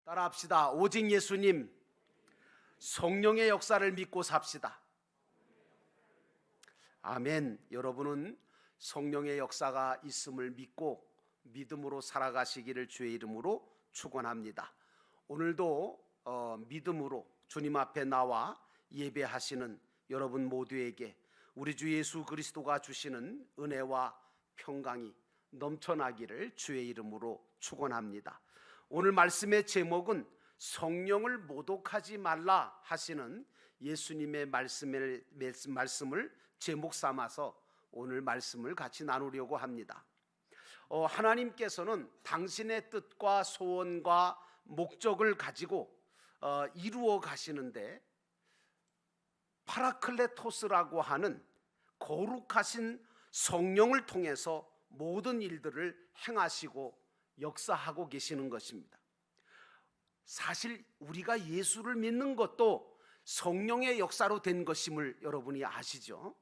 따라합시다. 오직 예수님, 성령의 역사를 믿고 삽시다. 아멘. 여러분은 성령의 역사가 있음을 믿고 믿음으로 살아가시기를 주의 이름으로 축원합니다. 오늘도 믿음으로 주님 앞에 나와 예배하시는 여러분 모두에게 우리 주 예수 그리스도가 주시는 은혜와 평강이 넘쳐나기를 주의 이름으로 축원합니다. 오늘 말씀의 제목은 성령을 모독하지 말라 하시는 예수님의 말씀을 제목 삼아서 오늘 말씀을 같이 나누려고 합니다. 하나님께서는 당신의 뜻과 소원과 목적을 가지고 이루어 가시는데 파라클레토스라고 하는 거룩하신 성령을 통해서 모든 일들을 행하시고 역사하고 계시는 것입니다. 사실 우리가 예수를 믿는 것도 성령의 역사로 된 것임을 여러분이 아시죠?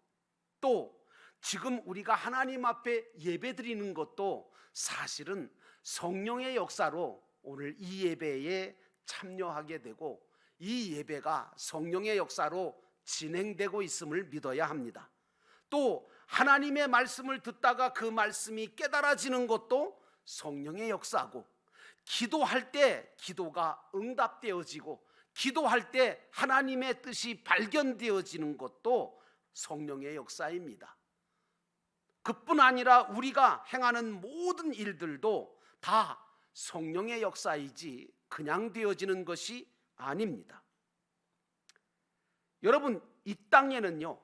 또 지금 우리가 하나님 앞에 예배드리는 것도 사실은 성령의 역사로 오늘 이 예배에 참여하게 되고 이 예배가 성령의 역사로 진행되고 있음을 믿어야 합니다. 또 하나님의 말씀을 듣다가 그 말씀이 깨달아지는 것도 성령의 역사고, 기도할 때 기도가 응답되어지고 기도할 때 하나님의 뜻이 발견되어지는 것도 성령의 역사입니다. 그뿐 아니라 우리가 행하는 모든 일들도 다 성령의 역사이지 그냥 되어지는 것이 아닙니다. 여러분, 이 땅에는요,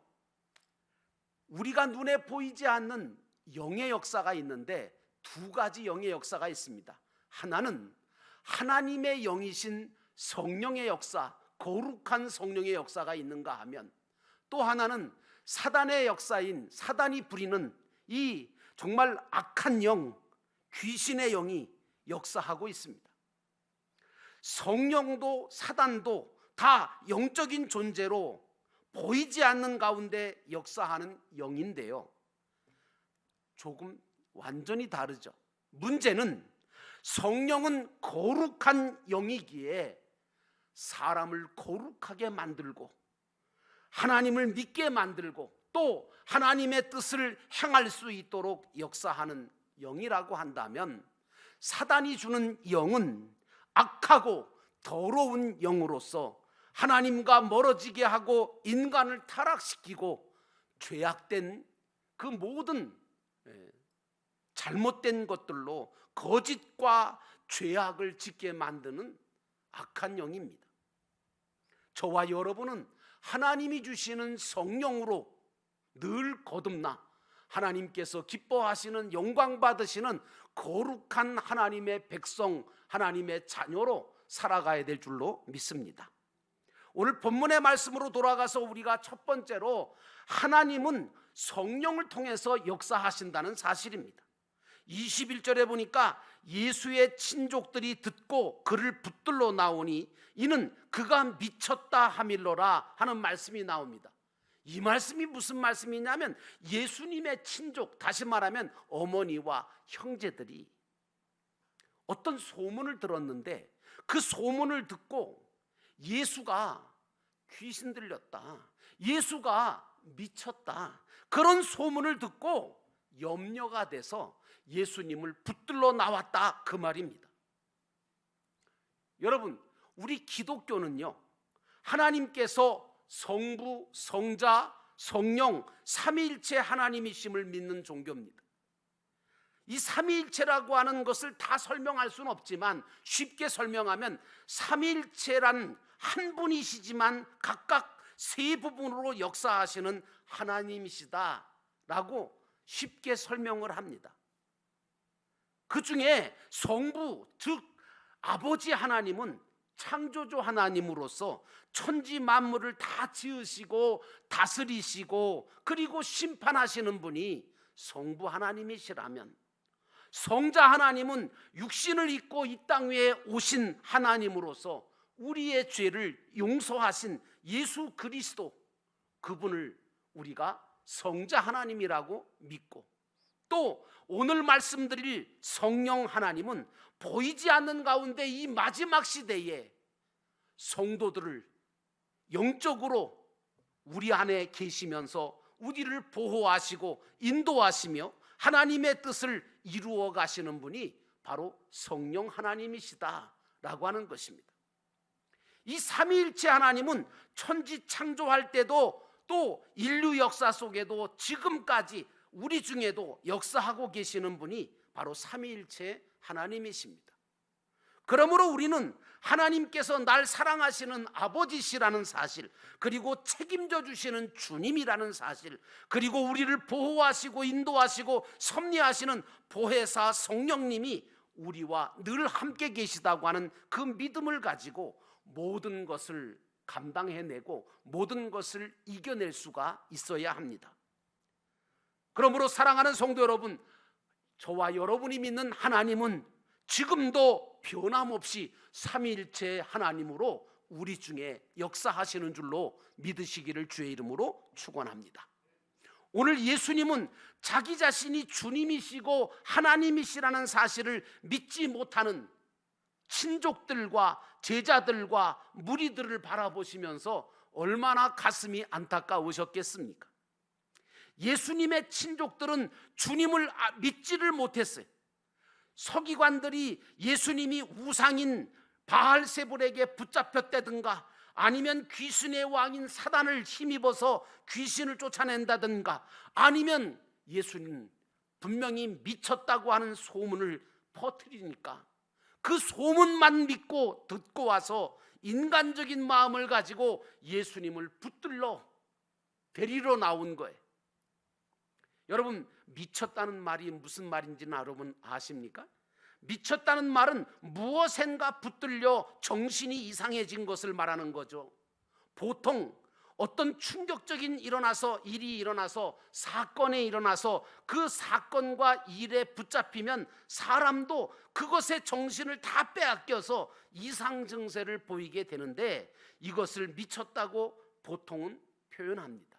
우리가 눈에 보이지 않는 영의 역사가 있는데 두 가지 영의 역사가 있습니다. 하나는 하나님의 영이신 성령의 역사, 거룩한 성령의 역사가 있는가 하면, 또 하나는 사단의 역사인 사단이 부리는 이 정말 악한 영, 귀신의 영이 역사하고 있습니다. 성령도 사단도 다 영적인 존재로 보이지 않는 가운데 역사하는 영인데요, 조금 완전히 다르죠. 문제는 성령은 거룩한 영이기에 사람을 거룩하게 만들고 하나님을 믿게 만들고 또 하나님의 뜻을 행할 수 있도록 역사하는 영이라고 한다면, 사단이 주는 영은 악하고 더러운 영으로서 하나님과 멀어지게 하고 인간을 타락시키고 죄악된 그 모든 잘못된 것들로 거짓과 죄악을 짓게 만드는 악한 영입니다. 저와 여러분은 하나님이 주시는 성령으로 늘 거듭나 하나님께서 기뻐하시는 영광 받으시는 거룩한 하나님의 백성, 하나님의 자녀로 살아가야 될 줄로 믿습니다. 오늘 본문의 말씀으로 돌아가서 우리가 첫 번째로 하나님은 성령을 통해서 역사하신다는 사실입니다. 21절에 보니까 예수의 친족들이 듣고 그를 붙들러 나오니 이는 그가 미쳤다 하밀러라 하는 말씀이 나옵니다. 이 말씀이 무슨 말씀이냐면, 예수님의 친족, 다시 말하면 어머니와 형제들이 어떤 소문을 들었는데 그 소문을 듣고 예수가 귀신 들렸다, 예수가 미쳤다, 그런 소문을 듣고 염려가 돼서 예수님을 붙들러 나왔다, 그 말입니다. 여러분, 우리 기독교는요, 하나님께서 성부, 성자, 성령 삼위일체 하나님이심을 믿는 종교입니다. 이 삼위일체라고 하는 것을 다 설명할 수는 없지만 쉽게 설명하면 삼위일체란 한 분이시지만 각각 세 부분으로 역사하시는 하나님이시다라고 쉽게 설명을 합니다. 그 중에 성부, 즉 아버지 하나님은 창조주 하나님으로서 천지 만물을 다 지으시고 다스리시고 그리고 심판하시는 분이 성부 하나님이시라면, 성자 하나님은 육신을 입고 이 땅 위에 오신 하나님으로서 우리의 죄를 용서하신 예수 그리스도, 그분을 우리가 성자 하나님이라고 믿고, 또 오늘 말씀드릴 성령 하나님은 보이지 않는 가운데 이 마지막 시대에 성도들을 영적으로 우리 안에 계시면서 우리를 보호하시고 인도하시며 하나님의 뜻을 이루어 가시는 분이 바로 성령 하나님이시다라고 하는 것입니다. 이 삼위일체 하나님은 천지 창조할 때도 또 인류 역사 속에도 지금까지 우리 중에도 역사하고 계시는 분이 바로 삼위일체 하나님이십니다. 그러므로 우리는 하나님께서 날 사랑하시는 아버지시라는 사실, 그리고 책임져 주시는 주님이라는 사실, 그리고 우리를 보호하시고 인도하시고 섭리하시는 보혜사 성령님이 우리와 늘 함께 계시다고 하는 그 믿음을 가지고 모든 것을 감당해내고 모든 것을 이겨낼 수가 있어야 합니다. 그러므로 사랑하는 성도 여러분, 저와 여러분이 믿는 하나님은 지금도 변함없이 삼위일체 하나님으로 우리 중에 역사하시는 줄로 믿으시기를 주의 이름으로 축원합니다. 오늘 예수님은 자기 자신이 주님이시고 하나님이시라는 사실을 믿지 못하는 친족들과 제자들과 무리들을 바라보시면서 얼마나 가슴이 안타까우셨겠습니까? 예수님의 친족들은 주님을 믿지를 못했어요. 서기관들이 예수님이 우상인 바알세불에게 붙잡혔다든가 아니면 귀신의 왕인 사단을 힘입어서 귀신을 쫓아낸다든가 아니면 예수님 분명히 미쳤다고 하는 소문을 퍼뜨리니까 그 소문만 믿고 듣고 와서 인간적인 마음을 가지고 예수님을 붙들러 데리러 나온 거예요. 여러분, 미쳤다는 말이 무슨 말인지는 여러분 아십니까? 미쳤다는 말은 무엇인가 붙들려 정신이 이상해진 것을 말하는 거죠. 보통 어떤 충격적인 일이 일어나서 사건이 일어나서 그 사건과 일에 붙잡히면 사람도 그것에 정신을 다 빼앗겨서 이상 증세를 보이게 되는데 이것을 미쳤다고 보통은 표현합니다.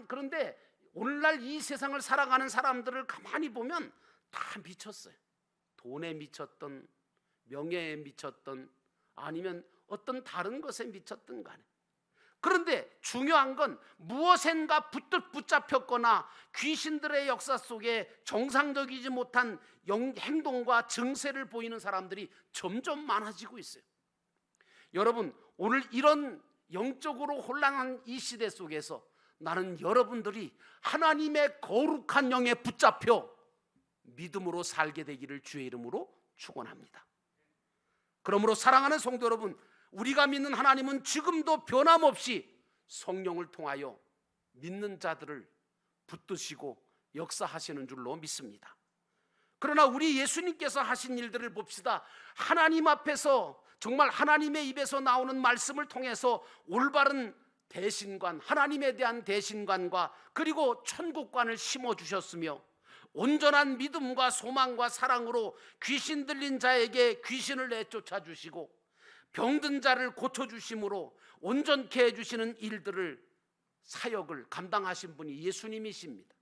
그런데 오늘날 이 세상을 살아가는 사람들을 가만히 보면 다 미쳤어요. 돈에 미쳤던, 명예에 미쳤던, 아니면 어떤 다른 것에 미쳤던 간에. 그런데 중요한 건 무엇인가 붙잡혔거나 귀신들의 역사 속에 정상적이지 못한 행동과 증세를 보이는 사람들이 점점 많아지고 있어요. 여러분, 오늘 이런 영적으로 혼란한 이 시대 속에서 나는 여러분들이 하나님의 거룩한 영에 붙잡혀 믿음으로 살게 되기를 주의 이름으로 축원합니다. 그러므로 사랑하는 성도 여러분, 우리가 믿는 하나님은 지금도 변함없이 성령을 통하여 믿는 자들을 붙드시고 역사하시는 줄로 믿습니다. 그러나 우리 예수님께서 하신 일들을 봅시다. 하나님 앞에서 정말 하나님의 입에서 나오는 말씀을 통해서 올바른 대신관, 하나님에 대한 대신관과 그리고 천국관을 심어주셨으며 온전한 믿음과 소망과 사랑으로 귀신 들린 자에게 귀신을 내쫓아 주시고 병든 자를 고쳐주심으로 온전케 해주시는 사역을 감당하신 분이 예수님이십니다.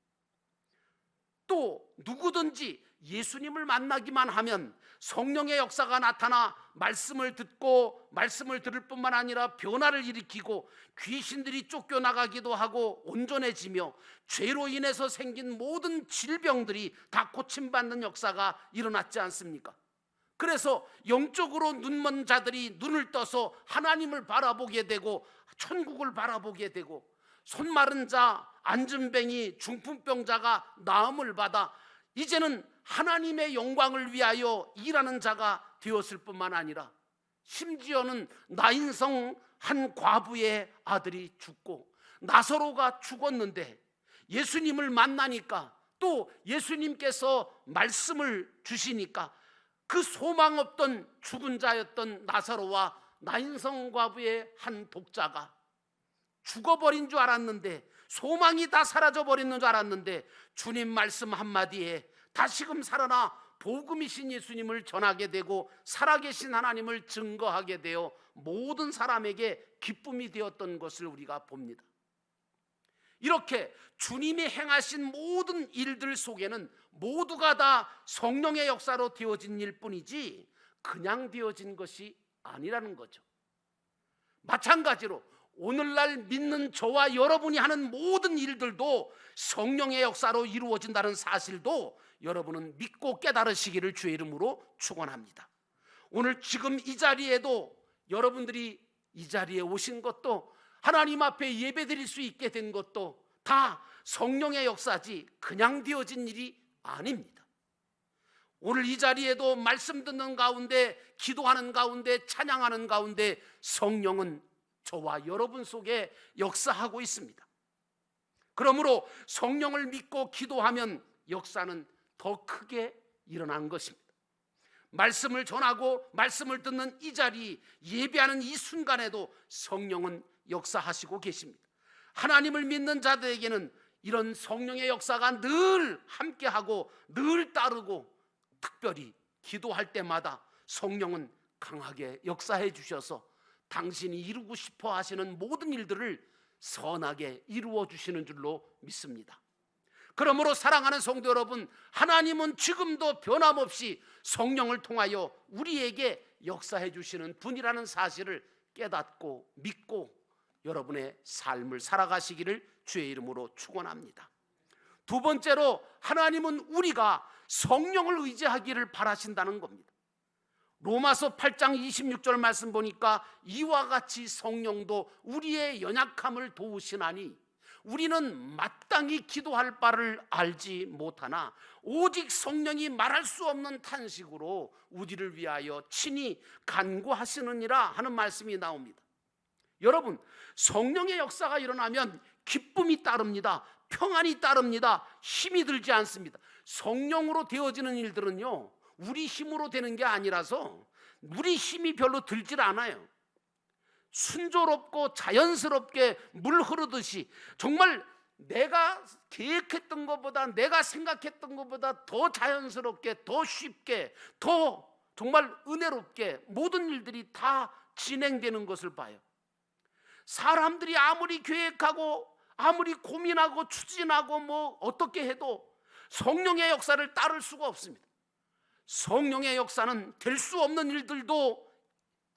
또 누구든지 예수님을 만나기만 하면 성령의 역사가 나타나 말씀을 듣고 말씀을 들을 뿐만 아니라 변화를 일으키고 귀신들이 쫓겨나가기도 하고 온전해지며 죄로 인해서 생긴 모든 질병들이 다 고침받는 역사가 일어났지 않습니까? 그래서 영적으로 눈먼 자들이 눈을 떠서 하나님을 바라보게 되고 천국을 바라보게 되고 손마른 자, 안진뱅이, 중풍병자가 나음을 받아 이제는 하나님의 영광을 위하여 일하는 자가 되었을 뿐만 아니라 심지어는 나인성 한 과부의 아들이 죽고 나사로가 죽었는데 예수님을 만나니까 또 예수님께서 말씀을 주시니까 그 소망 없던 죽은 자였던 나사로와 나인성 과부의 한 독자가 죽어버린 줄 알았는데 소망이 다 사라져버리는 줄 알았는데 주님 말씀 한마디에 다시금 살아나 복음이신 예수님을 전하게 되고 살아계신 하나님을 증거하게 되어 모든 사람에게 기쁨이 되었던 것을 우리가 봅니다. 이렇게 주님이 행하신 모든 일들 속에는 모두가 다 성령의 역사로 되어진 일뿐이지 그냥 되어진 것이 아니라는 거죠. 마찬가지로 오늘날 믿는 저와 여러분이 하는 모든 일들도 성령의 역사로 이루어진다는 사실도 여러분은 믿고 깨달으시기를 주의 이름으로 축원합니다. 오늘 지금 이 자리에도 여러분들이 이 자리에 오신 것도 하나님 앞에 예배드릴 수 있게 된 것도 다 성령의 역사지 그냥 되어진 일이 아닙니다. 오늘 이 자리에도 말씀 듣는 가운데, 기도하는 가운데, 찬양하는 가운데 성령은 저와 여러분 속에 역사하고 있습니다. 그러므로 성령을 믿고 기도하면 역사는 더 크게 일어난 것입니다. 말씀을 전하고 말씀을 듣는 이 자리, 예배하는 이 순간에도 성령은 역사하시고 계십니다. 하나님을 믿는 자들에게는 이런 성령의 역사가 늘 함께하고 늘 따르고, 특별히 기도할 때마다 성령은 강하게 역사해 주셔서 당신이 이루고 싶어 하시는 모든 일들을 선하게 이루어 주시는 줄로 믿습니다. 그러므로 사랑하는 성도 여러분, 하나님은 지금도 변함없이 성령을 통하여 우리에게 역사해 주시는 분이라는 사실을 깨닫고 믿고 여러분의 삶을 살아가시기를 주의 이름으로 축원합니다. 두 번째로, 하나님은 우리가 성령을 의지하기를 바라신다는 겁니다. 로마서 8장 26절 말씀 보니까 이와 같이 성령도 우리의 연약함을 도우시나니 우리는 마땅히 기도할 바를 알지 못하나 오직 성령이 말할 수 없는 탄식으로 우리를 위하여 친히 간구하시느니라 하는 말씀이 나옵니다. 여러분, 성령의 역사가 일어나면 기쁨이 따릅니다. 평안이 따릅니다. 힘이 들지 않습니다. 성령으로 되어지는 일들은요, 우리 힘으로 되는 게 아니라서 우리 힘이 별로 들질 않아요. 순조롭고 자연스럽게 물 흐르듯이 정말 내가 계획했던 것보다, 내가 생각했던 것보다 더 자연스럽게, 더 쉽게, 더 정말 은혜롭게 모든 일들이 다 진행되는 것을 봐요. 사람들이 아무리 계획하고 아무리 고민하고 추진하고 뭐 어떻게 해도 성령의 역사를 따를 수가 없습니다. 성령의 역사는 될 수 없는 일들도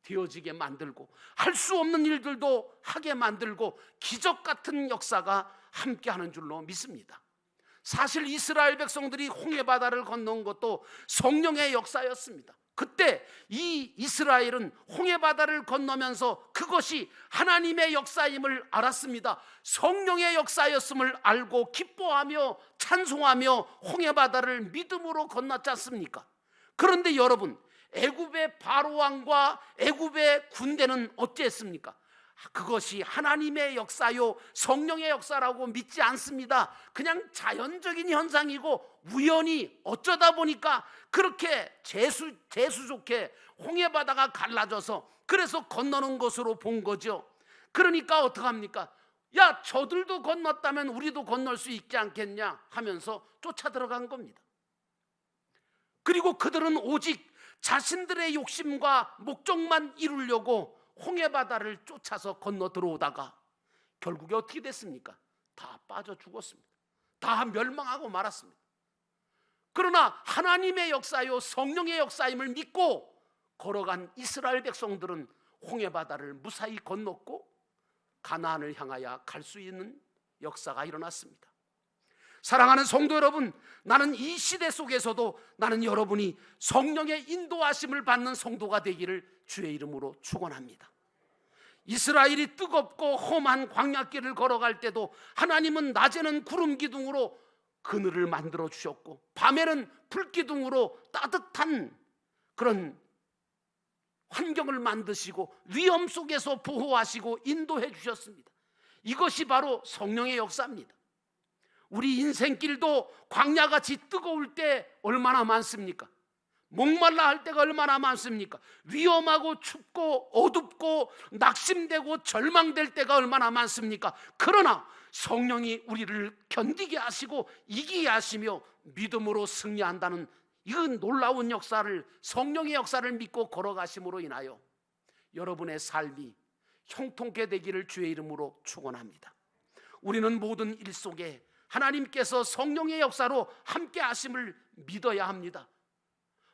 되어지게 만들고 할 수 없는 일들도 하게 만들고 기적 같은 역사가 함께하는 줄로 믿습니다. 사실 이스라엘 백성들이 홍해바다를 건넌 것도 성령의 역사였습니다. 그때 이 이스라엘은 홍해바다를 건너면서 그것이 하나님의 역사임을 알았습니다. 성령의 역사였음을 알고 기뻐하며 찬송하며 홍해바다를 믿음으로 건넜지 않습니까? 그런데 여러분, 애굽의 바로왕과 애굽의 군대는 어찌했습니까? 그것이 하나님의 역사요 성령의 역사라고 믿지 않습니다. 그냥 자연적인 현상이고 우연히 어쩌다 보니까 그렇게 재수 좋게 홍해바다가 갈라져서 그래서 건너는 것으로 본 거죠. 그러니까 어떡합니까? 야, 저들도 건넜다면 우리도 건널 수 있지 않겠냐 하면서 쫓아 들어간 겁니다. 그리고 그들은 오직 자신들의 욕심과 목적만 이루려고 홍해바다를 쫓아서 건너 들어오다가 결국에 어떻게 됐습니까? 다 빠져 죽었습니다. 다 멸망하고 말았습니다. 그러나 하나님의 역사요 성령의 역사임을 믿고 걸어간 이스라엘 백성들은 홍해바다를 무사히 건넜고 가나안을 향하여 갈 수 있는 역사가 일어났습니다. 사랑하는 성도 여러분, 나는 이 시대 속에서도 나는 여러분이 성령의 인도하심을 받는 성도가 되기를 주의 이름으로 축원합니다. 이스라엘이 뜨겁고 험한 광야길을 걸어갈 때도 하나님은 낮에는 구름 기둥으로 그늘을 만들어 주셨고 밤에는 불 기둥으로 따뜻한 그런 환경을 만드시고 위험 속에서 보호하시고 인도해 주셨습니다. 이것이 바로 성령의 역사입니다. 우리 인생길도 광야같이 뜨거울 때 얼마나 많습니까? 목말라 할 때가 얼마나 많습니까? 위험하고 춥고 어둡고 낙심되고 절망될 때가 얼마나 많습니까? 그러나 성령이 우리를 견디게 하시고 이기게 하시며 믿음으로 승리한다는 이 놀라운 역사를, 성령의 역사를 믿고 걸어가심으로 인하여 여러분의 삶이 형통케 되기를 주의 이름으로 축원합니다. 우리는 모든 일 속에 하나님께서 성령의 역사로 함께 하심을 믿어야 합니다.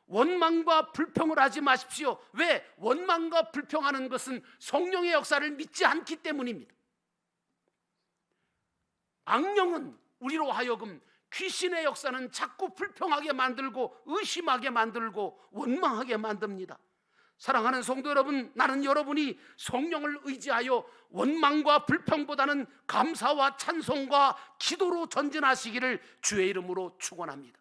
원망과 불평을 하지 마십시오. 왜? 원망과 불평하는 것은 성령의 역사를 믿지 않기 때문입니다. 악령은 우리로 하여금 귀신의 역사는 자꾸 불평하게 만들고 의심하게 만들고 원망하게 만듭니다. 사랑하는 성도 여러분, 나는 여러분이 성령을 의지하여 원망과 불평보다는 감사와 찬송과 기도로 전진하시기를 주의 이름으로 축원합니다.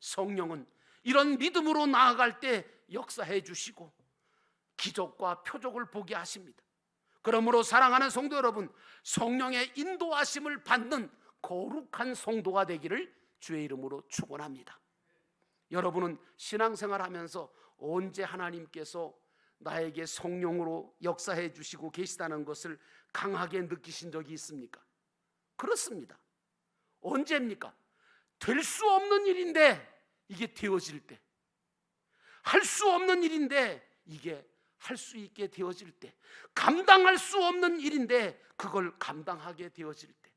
성령은 이런 믿음으로 나아갈 때 역사해 주시고 기적과 표적을 보게 하십니다. 그러므로 사랑하는 성도 여러분, 성령의 인도하심을 받는 거룩한 성도가 되기를 주의 이름으로 축원합니다. 여러분은 신앙생활하면서 언제 하나님께서 나에게 성령으로 역사해 주시고 계시다는 것을 강하게 느끼신 적이 있습니까? 그렇습니다. 언제입니까? 될 수 없는 일인데 이게 되어질 때, 할 수 없는 일인데 이게 할 수 있게 되어질 때, 감당할 수 없는 일인데 그걸 감당하게 되어질 때,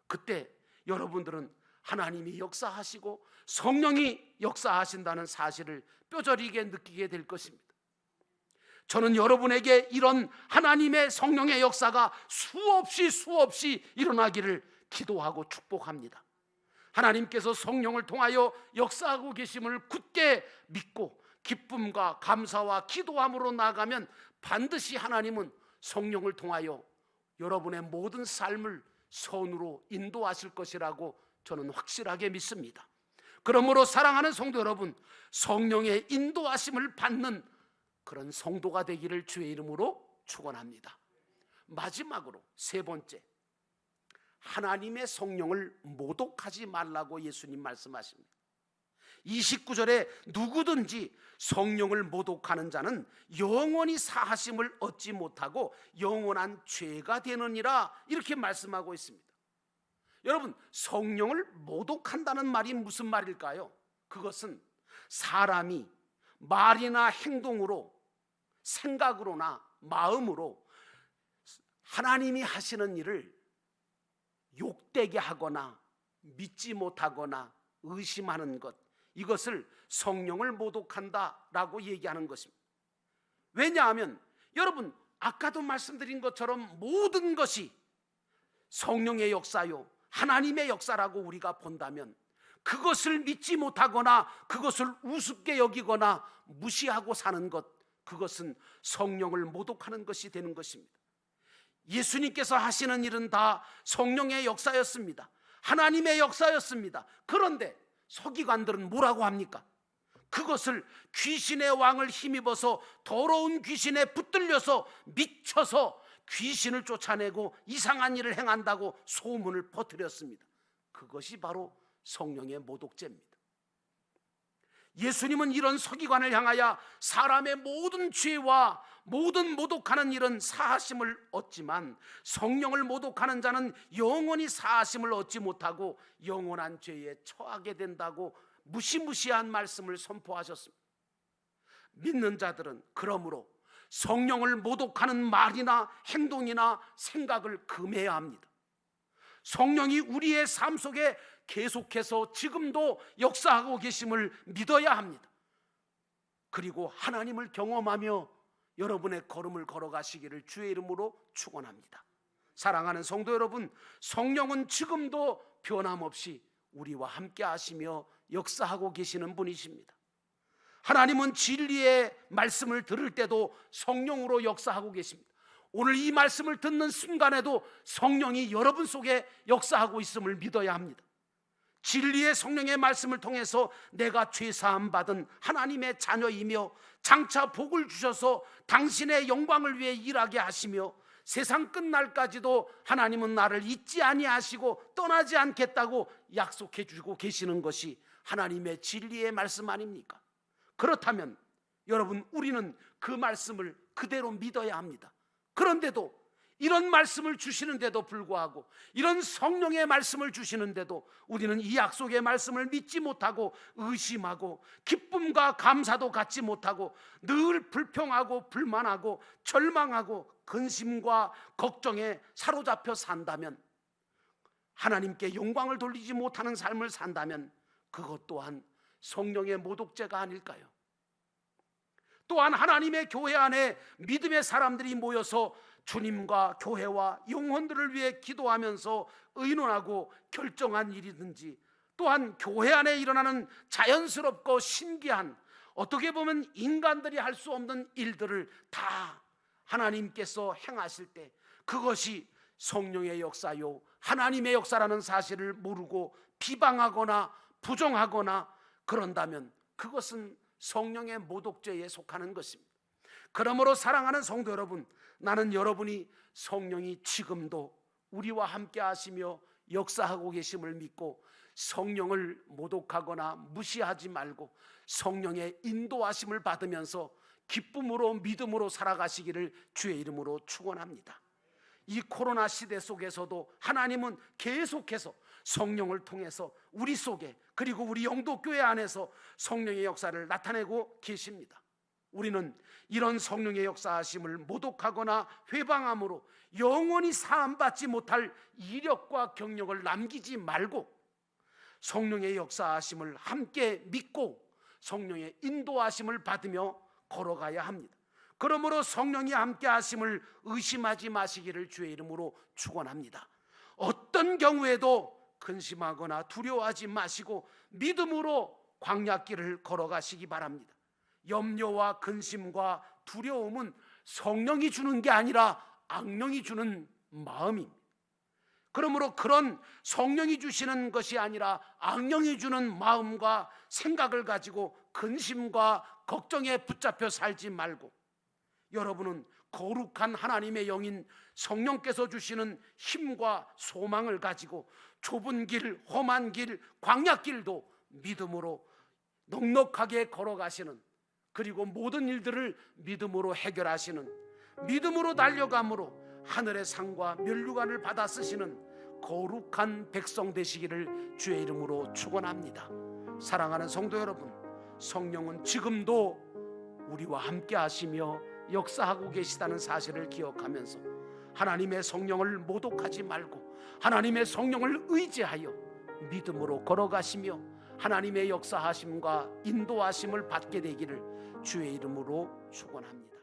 그때 여러분들은 하나님이 역사하시고 성령이 역사하신다는 사실을 뼈저리게 느끼게 될 것입니다. 저는 여러분에게 이런 하나님의 성령의 역사가 수없이 일어나기를 기도하고 축복합니다. 하나님께서 성령을 통하여 역사하고 계심을 굳게 믿고 기쁨과 감사와 기도함으로 나아가면 반드시 하나님은 성령을 통하여 여러분의 모든 삶을 선으로 인도하실 것이라고 저는 확실하게 믿습니다. 그러므로 사랑하는 성도 여러분, 성령의 인도하심을 받는 그런 성도가 되기를 주의 이름으로 축원합니다. 마지막으로 세 번째, 하나님의 성령을 모독하지 말라고 예수님 말씀하십니다. 29절에 누구든지 성령을 모독하는 자는 영원히 사하심을 얻지 못하고 영원한 죄가 되느니라, 이렇게 말씀하고 있습니다. 여러분, 성령을 모독한다는 말이 무슨 말일까요? 그것은 사람이 말이나 행동으로, 생각으로나 마음으로 하나님이 하시는 일을 욕되게 하거나 믿지 못하거나 의심하는 것, 이것을 성령을 모독한다라고 얘기하는 것입니다. 왜냐하면 여러분, 아까도 말씀드린 것처럼 모든 것이 성령의 역사요, 하나님의 역사라고 우리가 본다면 그것을 믿지 못하거나 그것을 우습게 여기거나 무시하고 사는 것, 그것은 성령을 모독하는 것이 되는 것입니다. 예수님께서 하시는 일은 다 성령의 역사였습니다. 하나님의 역사였습니다. 그런데 서기관들은 뭐라고 합니까? 그것을 귀신의 왕을 힘입어서 더러운 귀신에 붙들려서 미쳐서 귀신을 쫓아내고 이상한 일을 행한다고 소문을 퍼뜨렸습니다. 그것이 바로 성령의 모독죄입니다. 예수님은 이런 서기관을 향하여 사람의 모든 죄와 모든 모독하는 일은 사하심을 얻지만 성령을 모독하는 자는 영원히 사하심을 얻지 못하고 영원한 죄에 처하게 된다고 무시무시한 말씀을 선포하셨습니다. 믿는 자들은 그러므로 성령을 모독하는 말이나 행동이나 생각을 금해야 합니다. 성령이 우리의 삶 속에 계속해서 지금도 역사하고 계심을 믿어야 합니다. 그리고 하나님을 경험하며 여러분의 걸음을 걸어가시기를 주의 이름으로 축원합니다. 사랑하는 성도 여러분, 성령은 지금도 변함없이 우리와 함께 하시며 역사하고 계시는 분이십니다. 하나님은 진리의 말씀을 들을 때도 성령으로 역사하고 계십니다. 오늘 이 말씀을 듣는 순간에도 성령이 여러분 속에 역사하고 있음을 믿어야 합니다. 진리의 성령의 말씀을 통해서 내가 죄사함 받은 하나님의 자녀이며 장차 복을 주셔서 당신의 영광을 위해 일하게 하시며 세상 끝날까지도 하나님은 나를 잊지 아니하시고 떠나지 않겠다고 약속해 주고 계시는 것이 하나님의 진리의 말씀 아닙니까? 그렇다면 여러분, 우리는 그 말씀을 그대로 믿어야 합니다. 그런데도 이런 말씀을 주시는데도 불구하고, 이런 성령의 말씀을 주시는데도 우리는 이 약속의 말씀을 믿지 못하고 의심하고 기쁨과 감사도 갖지 못하고 늘 불평하고 불만하고 절망하고 근심과 걱정에 사로잡혀 산다면 하나님께 영광을 돌리지 못하는 삶을 산다면 그것 또한 성령의 모독죄가 아닐까요? 또한 하나님의 교회 안에 믿음의 사람들이 모여서 주님과 교회와 영혼들을 위해 기도하면서 의논하고 결정한 일이든지, 또한 교회 안에 일어나는 자연스럽고 신기한, 어떻게 보면 인간들이 할 수 없는 일들을 다 하나님께서 행하실 때 그것이 성령의 역사요 하나님의 역사라는 사실을 모르고 비방하거나 부정하거나 그런다면 그것은 성령의 모독죄에 속하는 것입니다. 그러므로 사랑하는 성도 여러분, 나는 여러분이 성령이 지금도 우리와 함께 하시며 역사하고 계심을 믿고 성령을 모독하거나 무시하지 말고 성령의 인도하심을 받으면서 기쁨으로 믿음으로 살아가시기를 주의 이름으로 축원합니다. 이 코로나 시대 속에서도 하나님은 계속해서 성령을 통해서 우리 속에, 그리고 우리 영도교회 안에서 성령의 역사를 나타내고 계십니다. 우리는 이런 성령의 역사하심을 모독하거나 회방함으로 영원히 사함받지 못할 이력과 경력을 남기지 말고 성령의 역사하심을 함께 믿고 성령의 인도하심을 받으며 걸어가야 합니다. 그러므로 성령이 함께 하심을 의심하지 마시기를 주의 이름으로 축원합니다. 어떤 경우에도 근심하거나 두려워하지 마시고 믿음으로 광야길을 걸어가시기 바랍니다. 염려와 근심과 두려움은 성령이 주는 게 아니라 악령이 주는 마음입니다. 그러므로 그런 성령이 주시는 것이 아니라 악령이 주는 마음과 생각을 가지고 근심과 걱정에 붙잡혀 살지 말고, 여러분은 거룩한 하나님의 영인 성령께서 주시는 힘과 소망을 가지고 좁은 길, 험한 길, 광야길도 믿음으로 넉넉하게 걸어가시는, 그리고 모든 일들을 믿음으로 해결하시는, 믿음으로 달려감으로 하늘의 상과 면류관을 받아 쓰시는 거룩한 백성 되시기를 주의 이름으로 축원합니다. 사랑하는 성도 여러분, 성령은 지금도 우리와 함께 하시며 역사하고 계시다는 사실을 기억하면서 하나님의 성령을 모독하지 말고 하나님의 성령을 의지하여 믿음으로 걸어가시며 하나님의 역사하심과 인도하심을 받게 되기를 주의 이름으로 축원합니다.